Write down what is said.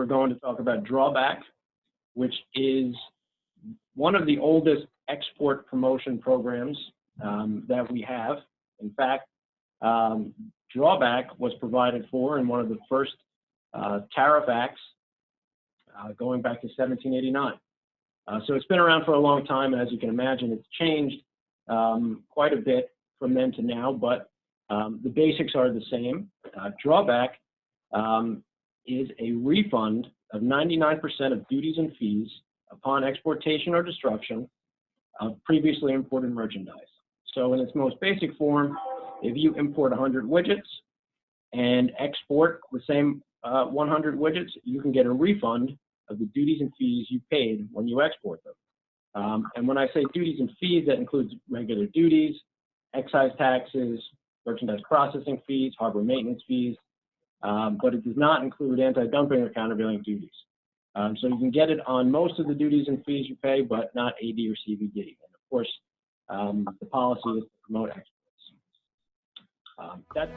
we're going to talk about Drawback, which is one of the oldest export promotion programs that we have. In fact, Drawback was provided for in one of the first tariff acts going back to 1789. So it's been around for a long time, and as you can imagine, it's changed quite a bit from then to now, but the basics are the same. Drawback is a refund of 99% of duties and fees upon exportation or destruction of previously imported merchandise. So in its most basic form, if you import 100 widgets and export the same 100 widgets, you can get a refund of the duties and fees you paid when you export them. And when I say duties and fees, that includes regular duties, excise taxes, merchandise processing fees, harbor maintenance fees, but it does not include anti-dumping or countervailing duties. So you can get it on most of the duties and fees you pay, but not AD or CVD. And of course, the policy is to promote exports. That's